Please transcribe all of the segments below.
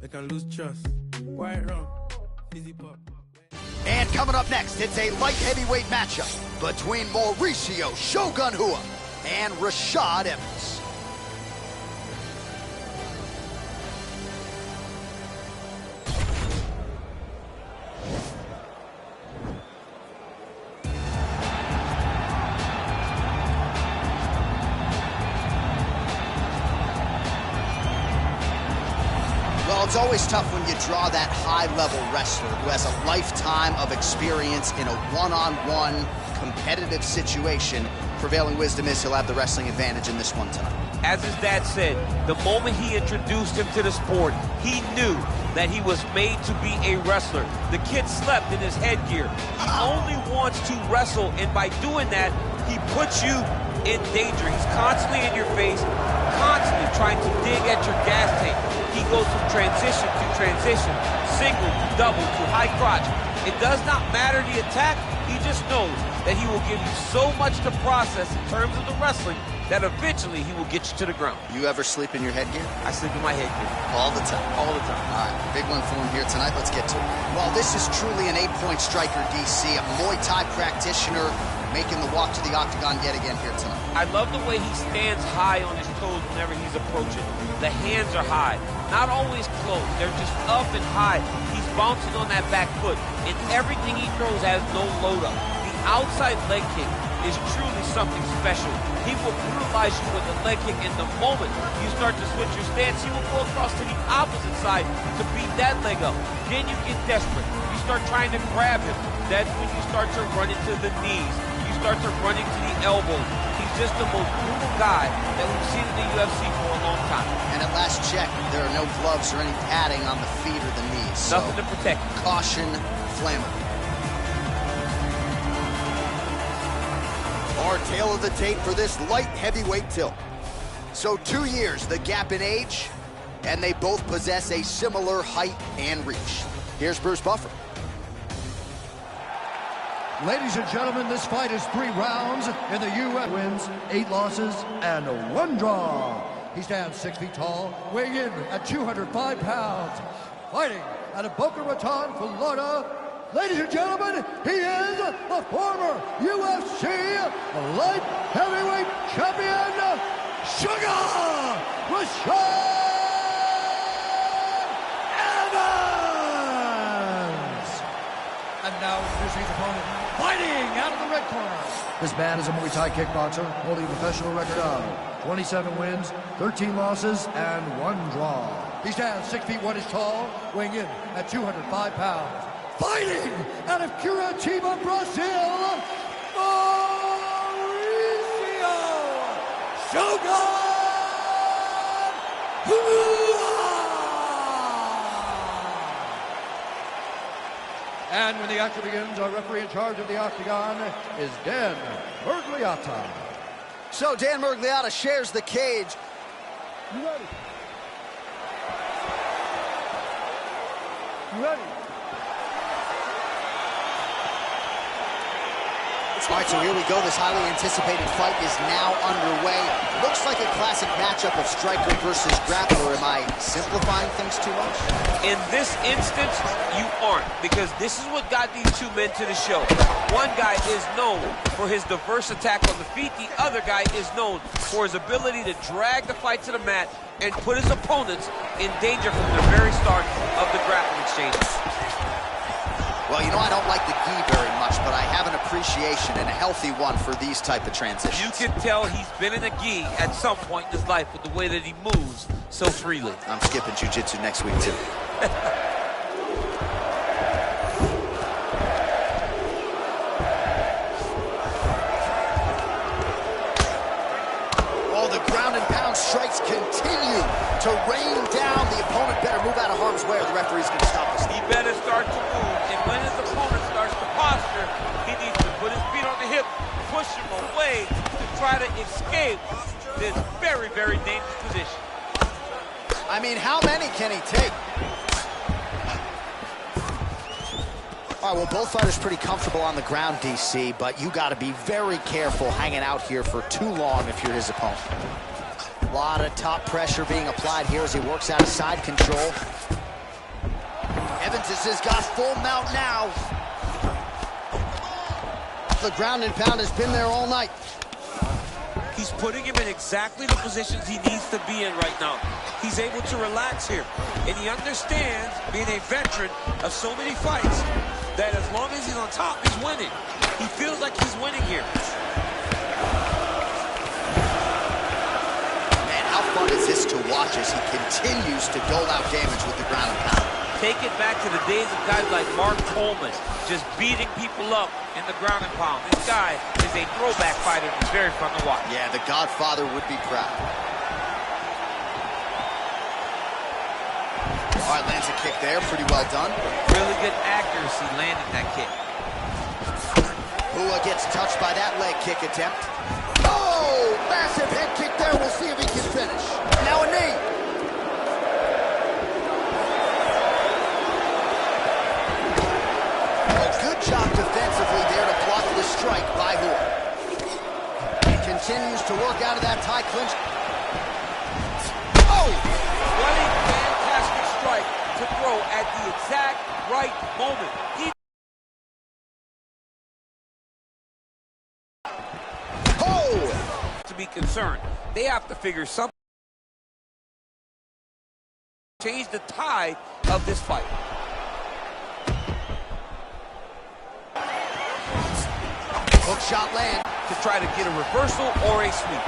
they can lose trust. Quiet wrong. Easy pop. And coming up next, it's a light heavyweight matchup between Mauricio Shogun Rua and Rashad Evans. Well, it's always tough when you draw that high-level wrestler who has a lifetime of experience in a one-on-one competitive situation. Prevailing wisdom is he'll have the wrestling advantage in this one tonight. As his dad said, the moment he introduced him to the sport, he knew that he was made to be a wrestler. The kid slept in his headgear. He only wants to wrestle, and by doing that, he puts you in danger. He's constantly in your face, constantly trying to dig at your gas tank. He goes from transition to transition, single to double to high crotch. It does not matter the attack. He just knows that he will give you so much to process in terms of the wrestling that eventually he will get you to the ground. You ever sleep in your headgear? I sleep in my headgear. All the time? All the time. All right, big one for him here tonight. Let's get to it. Well, this is truly an 8-point striker, DC, a Muay Thai practitioner making the walk to the octagon yet again here tonight. I love the way he stands high on his toes whenever he's approaching. The hands are high, not always closed. They're just up and high. He's bouncing on that back foot, and everything he throws has no load up. The outside leg kick is truly something special. He will brutalize you with a leg kick, and the moment you start to switch your stance, he will go across to the opposite side to beat that leg up. Then you get desperate. You start trying to grab him. That's when you start to run into the knees. You start to run into the elbows. He's just the most brutal guy that we've seen in the UFC for a long time. And at last check, there are no gloves or any padding on the feet or the knees. Nothing to protect. Caution, flammable. Our tale of the tape for this light heavyweight tilt. So 2 years, the gap in age, and they both possess a similar height and reach. Here's Bruce Buffer. Ladies and gentlemen, this fight is 3 rounds in the UFC. Wins, 8 losses, and 1 draw. He stands 6 feet tall, weighing in at 205 pounds. Fighting out of Boca Raton, Florida. Ladies and gentlemen, he is the former UFC light heavyweight champion, Sugar Rashad Evans. And now introducing his opponent, fighting out of the red corner. This man is a Muay Thai kickboxer, holding a professional record of 27 wins, 13 losses, and 1 draw. He stands 6 feet 1 inch tall, weighing in at 205 pounds. Fighting out of Curitiba, Brazil, Mauricio Shogun Rua. And when the action begins, our referee in charge of the octagon is Dan Mergliotta. So Dan Mergliotta shares the cage. You ready? You ready? All right, so here we go. This highly anticipated fight is now underway. Looks like a classic matchup of striker versus grappler. Am I simplifying things too much? In this instance, you aren't, because this is what got these two men to the show. One guy is known for his diverse attack on the feet. The other guy is known for his ability to drag the fight to the mat and put his opponents in danger from the very start of the grappling exchange. Well, you know, I don't like the gi very much, but I have an appreciation and a healthy one for these type of transitions. You can tell he's been in a gi at some point in his life with the way that he moves so freely. I'm skipping jiu-jitsu next week, too. Oh, the ground and pound strikes continue to rain down. The opponent better move out of harm's way or the referee's going to stop us. He better start to move. And when his opponent starts to posture, he needs to put his feet on the hip, push him away to try to escape this very, very dangerous position. I mean, how many can he take? All right, well, both fighters pretty comfortable on the ground, DC, but you got to be very careful hanging out here for too long if you're his opponent. A lot of top pressure being applied here as he works out of side control. Evans has got full mount now. The ground and pound has been there all night. He's putting him in exactly the positions he needs to be in right now. He's able to relax here. And he understands, being a veteran of so many fights, that as long as he's on top, he's winning. He feels like he's winning here. Man, how fun is this to watch as he continues to dole out damage with the ground and pound? Take it back to the days of guys like Mark Coleman, just beating people up in the ground and pound. This guy is a throwback fighter. It's very fun to watch. Yeah, the Godfather would be proud. All right, lands a kick there. Pretty well done. Really good accuracy landing that kick. Hua gets touched by that leg kick attempt. Oh, massive head kick there. We'll see if he can finish. Now a knee. Job defensively there to block the strike by Hua. He continues to work out of that tie clinch. Oh! What a fantastic strike to throw at the exact right moment. To be concerned, they have to figure something. Change the tide of this fight. Hook shot land to try to get a reversal or a sweep.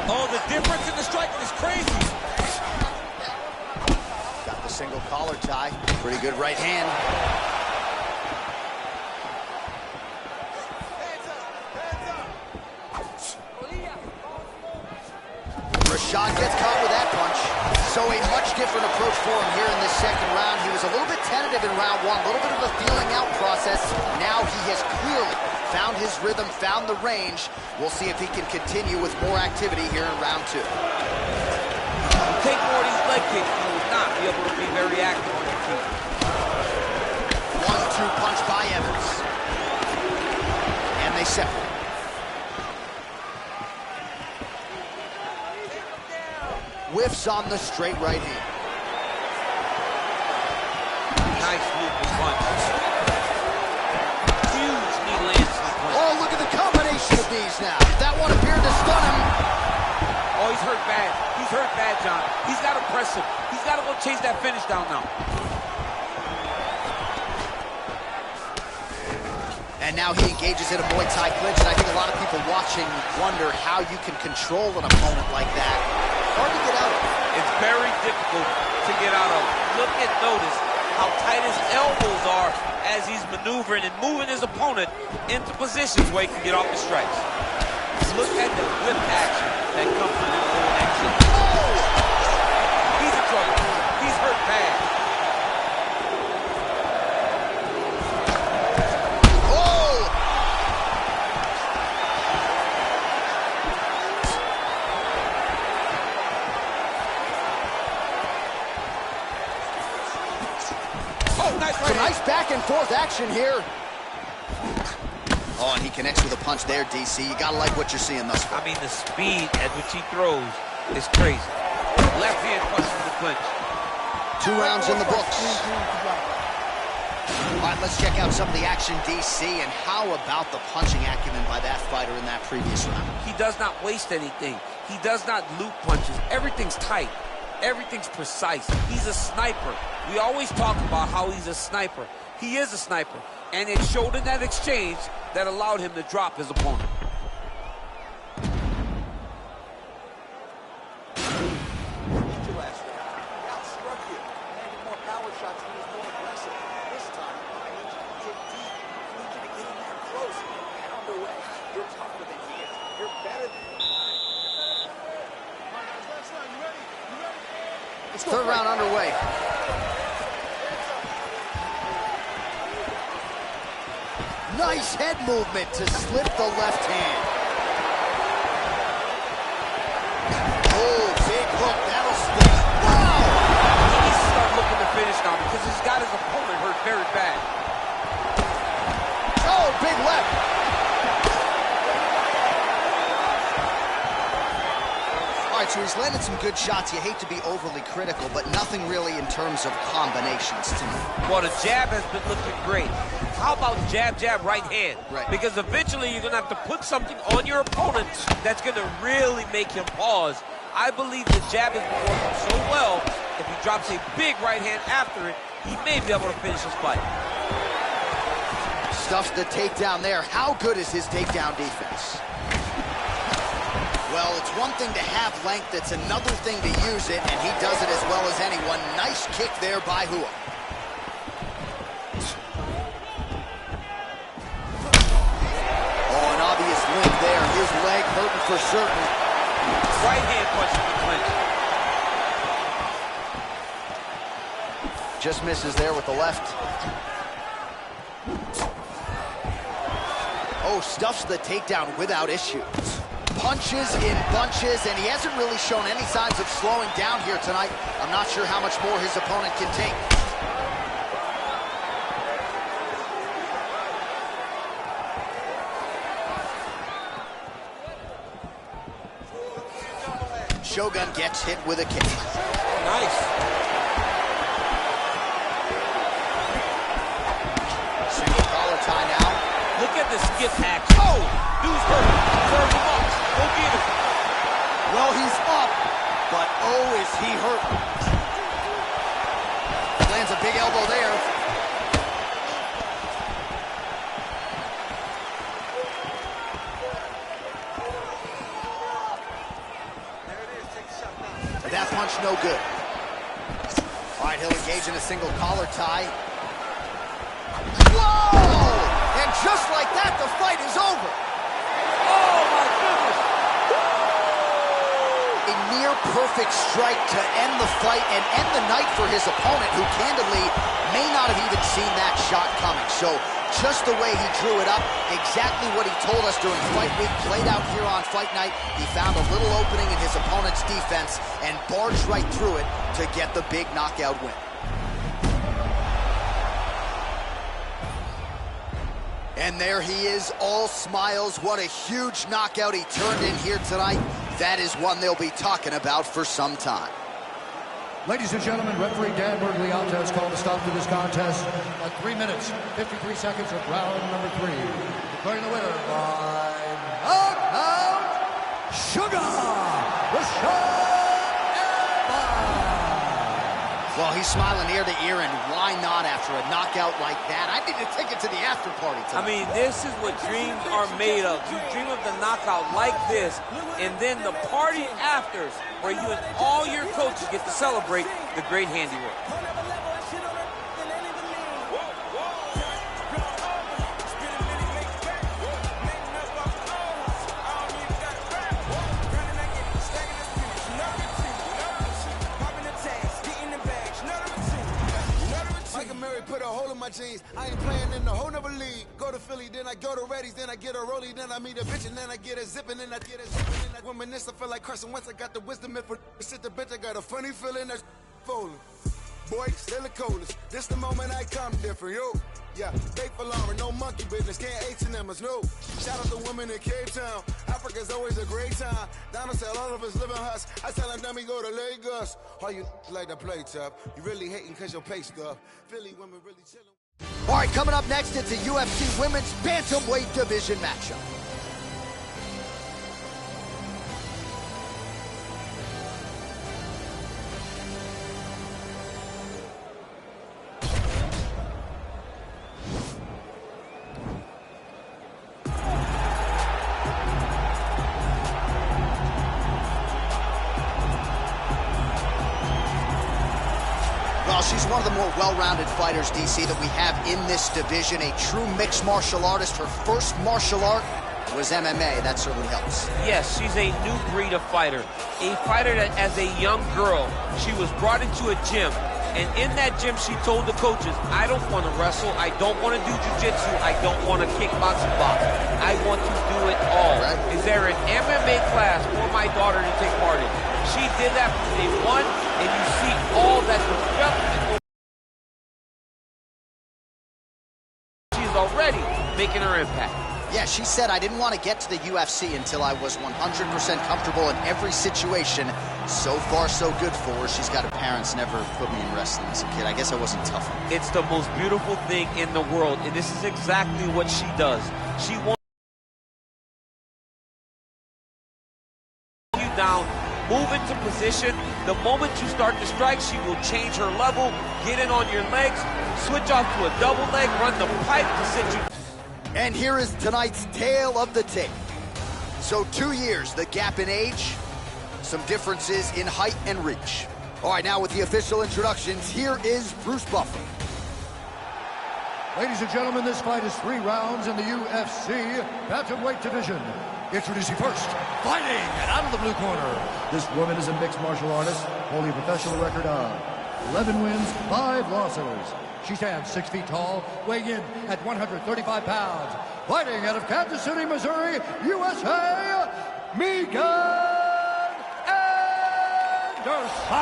Oh, the difference in the striking is crazy. Got the single collar tie. Pretty good right hand. Rashad gets caught with that punch. So a much different approach for him here in this second round. He was a little bit tentative in round one, a little bit of a feeling out process. Now he has clearly found his rhythm, found the range. We'll see if he can continue with more activity here in round two. Take more of these leg kicks, you will not be able to be very active on your feet. 1-2 punch by Evans. And they separate. Whiffs on the straight right hand. Nice looping punch. Huge knee lands. Oh, look at the combination of these now. That one appeared to stun him. Oh, he's hurt bad. He's hurt bad, John. He's got to press him. He's got to go chase that finish down now. And now he engages in a Muay Thai clinch, and I think a lot of people watching wonder how you can control an opponent like that. Hard to get out of. It's very difficult to get out of. Look and notice how tight his elbows are as he's maneuvering and moving his opponent into positions where he can get off the strikes. Look at the whip action that comes from him doing that kick. Oh! He's in trouble. He's hurt bad. Nice back and forth action here. Oh, and he connects with a punch there, DC. You gotta like what you're seeing thus far. I mean, the speed at which he throws is crazy. Left hand punches the clinch. 2 rounds in the books. All right, let's check out some of the action, DC, and how about the punching acumen by that fighter in that previous round? He does not waste anything. He does not loop punches. Everything's tight. Everything's precise. He's a sniper. We always talk about how he's a sniper. He is a sniper. And it showed in that exchange that allowed him to drop his opponent. Third round underway. Nice head movement to slip the left hand. Oh, big hook. That'll split. Wow! He needs to start looking to finish now because he's got his opponent hurt very bad. Oh, big left. All right, so he's letting landed some good shots. You hate to be overly critical, but nothing really in terms of combinations tonight. Well, the jab has been looking great. How about jab, jab, right hand? Right. Because eventually you're going to have to put something on your opponent that's going to really make him pause. I believe the jab has been working so well, if he drops a big right hand after it, he may be able to finish his fight. Stuffs the takedown there. How good is his takedown defense? Well, it's one thing to have length, it's another thing to use it, and he does it as well as anyone. Nice kick there by Hua. Oh, an obvious link there. His leg hurting for certain. Right hand punch in the clinch. Just misses there with the left. Oh, stuffs the takedown without issue. Punches in bunches, and he hasn't really shown any signs of slowing down here tonight. I'm not sure how much more his opponent can take. Shogun gets hit with a kick. Nice. Single collar tie now. Look at the skip action. Oh, dude's hurt. Serve him up. Go get him. Well, he's up, but oh, is he hurt. Lands a big elbow there. That punch no good. All right, he'll engage in a single collar tie. Whoa! And just like that, the fight is over. Oh, my goodness. A near perfect strike to end the fight and end the night for his opponent, who candidly may not have even seen that shot coming. So just the way he drew it up, exactly what he told us during fight week, played out here on fight night. He found a little opening in his opponent's defense and barged right through it to get the big knockout win. And there he is, all smiles. What a huge knockout he turned in here tonight. That is one they'll be talking about for some time. Ladies and gentlemen, referee Dan Bergliata has called a stop to this contest at 3 minutes, 53 seconds of round number 3. Declaring the winner by knockout, Sugar. Well, he's smiling ear to ear, and why not after a knockout like that? I need to take it to the after party tonight. I mean, this is what dreams are made of. You dream of the knockout like this, and then the party afters, where you and all your coaches get to celebrate the great handiwork. Put a hole in my jeans. I ain't playing in the whole nother league. Go to Philly, then I go to Reddy's, then I get a rollie, then I meet a bitch, and then I get a zippin', then I get a zippin', then I reminisce. I feel like Carson Wentz. I got the wisdom and for shit the bitch. I got a funny feeling that's falling. Boy, still the coldest. This the moment I come different, yo. Yeah, they for Lauren, no monkey business, can't H&M's, no. Shout out to women in Cape Town. Africa's always a great time. Donald said all of us live in huts. I tell them, dummy, go to Lagos. All you like to play tough. You really hating cause your pay stuff. Philly women really chillin'. All right, coming up next, it's a UFC Women's Bantamweight Division matchup. Well, she's one of the more well-rounded fighters, DC, that we have in this division. A true mixed martial artist. Her first martial art was MMA. That certainly helps. Yes, she's a new breed of fighter. A fighter that, as a young girl, she was brought into a gym. And in that gym, she told the coaches, I don't want to wrestle. I don't want to do jiu-jitsu. I don't want to kickbox and box. I want to do it all. Right. Is there an MMA class for my daughter to take part in? She did that from day one, and you see all that development. She's already making her impact. Yeah, she said, I didn't want to get to the UFC until I was 100% comfortable in every situation. So far, so good for her. She's got her parents never put me in wrestling as a kid. I guess I wasn't tough enough. It's the most beautiful thing in the world, and this is exactly what she does. She wants you down, move into position. The moment you start to strike, she will change her level, get in on your legs, switch off to a double leg, run the pipe to sit you. And here is tonight's tale of the tape. So 2 years, the gap in age, some differences in height and reach. All right, now with the official introductions, here is Bruce Buffer. Ladies and gentlemen, this fight is 3 rounds in the UFC bantamweight division. Introducing first, fighting and out of the blue corner. This woman is a mixed martial artist, holding a professional record of 11 wins, 5 losses. She stands 6 feet tall, weighing in at 135 pounds. Fighting out of Kansas City, Missouri, USA, Megan Anderson.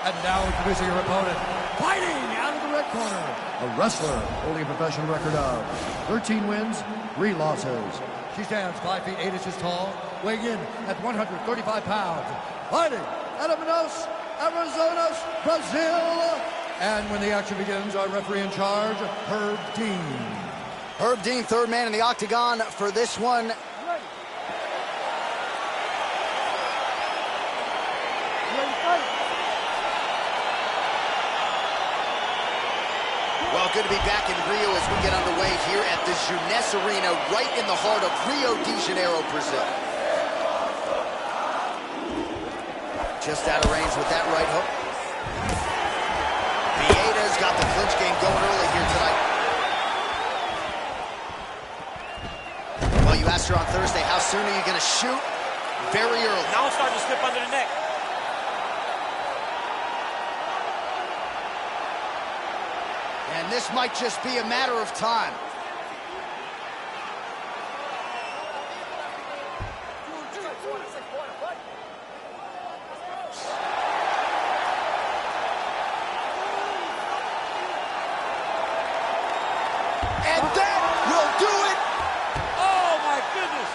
And now introducing her opponent, fighting out of the red corner, a wrestler holding a professional record of 13 wins, 3 losses. She stands 5 feet 8 inches tall, weighing in at 135 pounds. Fighting out of Manaus, Arizona, Brazil. And when the action begins, our referee in charge, Herb Dean. Herb Dean, third man in the octagon for this one. Well, good to be back in Rio as we get underway here at the Universo Arena, right in the heart of Rio de Janeiro, Brazil. Just out of range with that right hook. Vieira's got the clinch game going early here tonight. Well, you asked her on Thursday, how soon are you going to shoot? Very early. Now it's starting to slip under the neck. And this might just be a matter of time. And that will do it! Oh my goodness,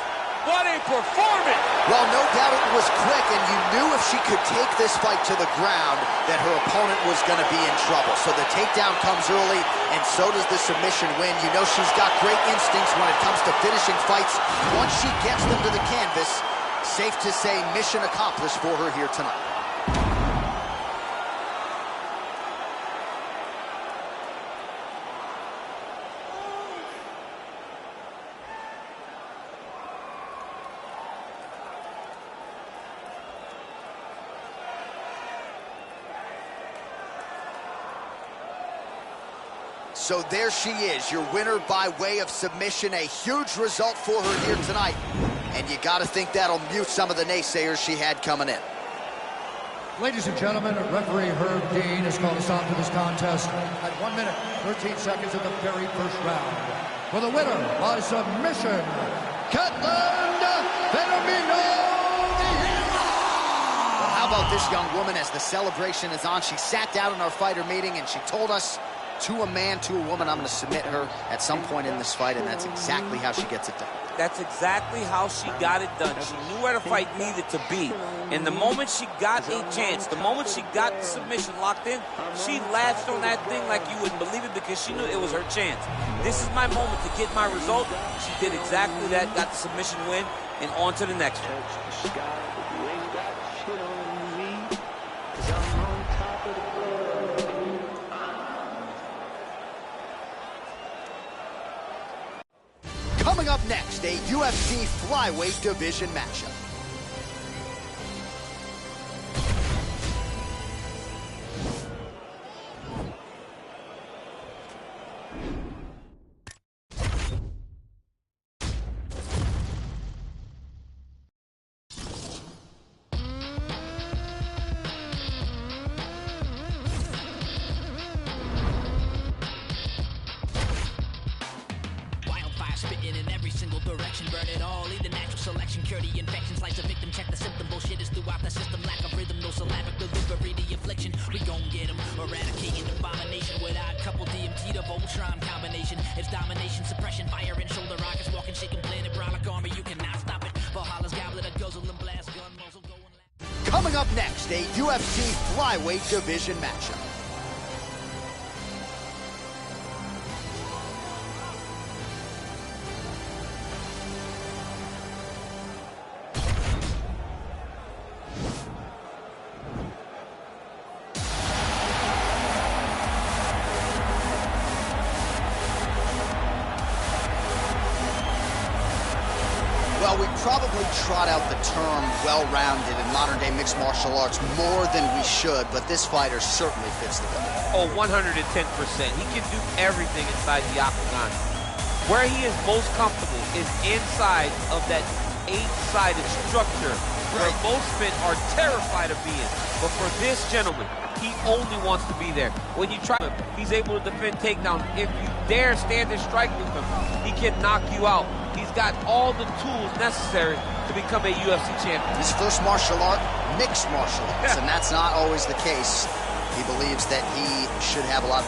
what a performance! Well, no doubt it was quick, and you knew if she could take this fight to the ground that her opponent was going to be in trouble. So the takedown comes early, and so does the submission win. You know she's got great instincts when it comes to finishing fights. Once she gets them to the canvas, safe to say mission accomplished for her here tonight. So there she is, your winner by way of submission. A huge result for her here tonight. And you got to think that'll mute some of the naysayers she had coming in. Ladies and gentlemen, referee Herb Dean has called a stop to this contest at 1 minute, 13 seconds of the very first round. For the winner by submission, Katlyn Philomeno. How about this young woman as the celebration is on? She sat down in our fighter meeting and she told us, to a man, to a woman, I'm going to submit her at some point in this fight, and that's exactly how she gets it done. That's exactly how she got it done. She knew where the fight needed to be. And the moment she got a chance, the moment she got the submission locked in, she latched on that thing like you wouldn't believe it because she knew it was her chance. This is my moment to get my result. She did exactly that, got the submission win, and on to the next one. Coming up next, a UFC flyweight division matchup. Spitting in every single direction, burn it all, lead the natural selection, cure the infection, slice the victim, check the symptom, bullshit is throughout the system, lack of rhythm, no syllabic delivery, the affliction, we gon' get them, eradicating abomination, without couple DMT to Voltron combination, it's domination, suppression, fire and shoulder rockets, walking, shaking, planet, brolic army, you cannot stop it, Valhalla's goblet, a guzzle and blast gun. Coming up next, a UFC flyweight division matchup. Well, we probably trot out the term well-rounded in modern-day mixed martial arts more than we should, but this fighter certainly fits the bill. Oh, 110%. He can do everything inside the octagon. Where he is most comfortable is inside of that 8-sided structure where most men are terrified of being. But for this gentleman, he only wants to be there. When you try him, he's able to defend takedowns. If you dare stand and strike with him, he can knock you out. He's got all the tools necessary to become a UFC champion. His first martial art, mixed martial arts, and that's not always the case. He believes that he should have a lot of